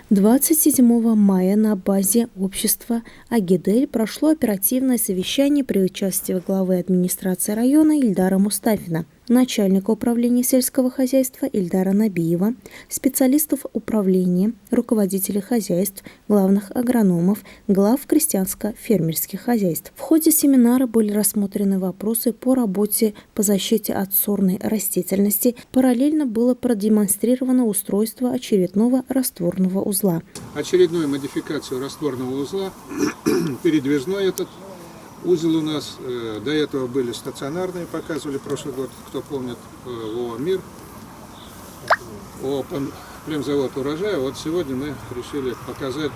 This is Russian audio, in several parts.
27 мая на базе общества «Агидель» прошло оперативное совещание при участии главы администрации района Ильдара Мустафина, начальника управления сельского хозяйства Ильдара Набиева, специалистов управления, руководителей хозяйств, главных агрономов, глав крестьянско-фермерских хозяйств. В ходе семинара были рассмотрены вопросы по работе по защите от сорной растительности. Параллельно было продемонстрировано устройство очередного растворного узла. Очередную модификацию растворного узла, передвижной этот узел у нас, до этого были стационарные, показывали прошлый год, кто помнит, ООО «Мир», ООО «Племзавод Урожай». Вот сегодня мы решили показать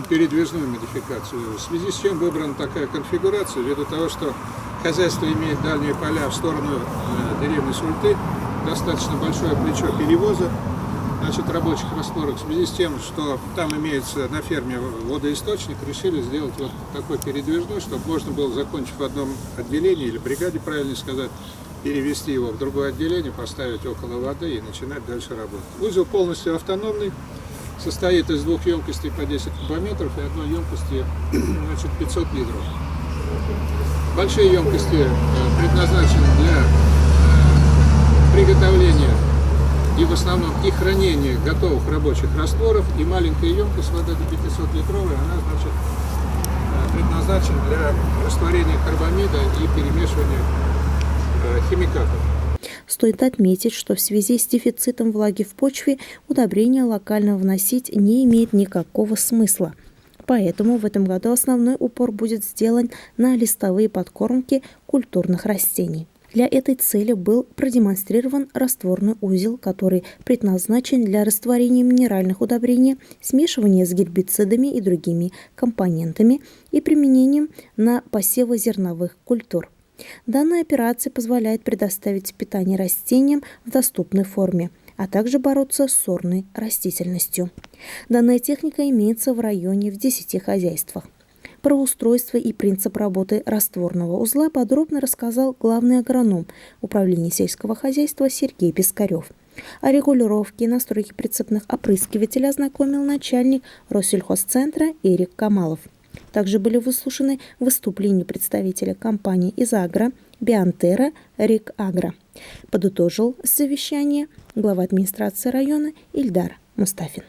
передвижную модификацию, в связи с чем выбрана такая конфигурация, ввиду того, что хозяйство имеет дальние поля в сторону деревни Сульты, достаточно большое плечо перевоза рабочих растворок. В связи с тем, что там имеется на ферме водоисточник, решили сделать вот такой передвижной, чтобы можно было, закончив в одном отделении, или бригаде, правильно сказать, перевести его в другое отделение, поставить около воды и начинать дальше работать. Узел полностью автономный, состоит из двух емкостей по 10 кубометров и одной емкости 500 литров. Большие емкости предназначены для приготовления и в основном и хранение готовых рабочих растворов, и маленькая емкость, вот эта 500-литровая, она, предназначена для растворения карбамида и перемешивания химикатов. Стоит отметить, что в связи с дефицитом влаги в почве удобрения локально вносить не имеет никакого смысла. Поэтому в этом году основной упор будет сделан на листовые подкормки культурных растений. Для этой цели был продемонстрирован растворный узел, который предназначен для растворения минеральных удобрений, смешивания с гербицидами и другими компонентами и применением на посевы зерновых культур. Данная операция позволяет предоставить питание растениям в доступной форме, а также бороться с сорной растительностью. Данная техника имеется в районе в 10 хозяйствах. Про устройство и принцип работы растворного узла подробно рассказал главный агроном управления сельского хозяйства Сергей Пискарев. О регулировке и настройке прицепных опрыскивателей ознакомил начальник Россельхозцентра Эрик Камалов. Также были выслушаны выступления представителя компаний «Изагро», «Бионтера», «Рик Агро». Подытожил совещание глава администрации района Ильдар Мустафин.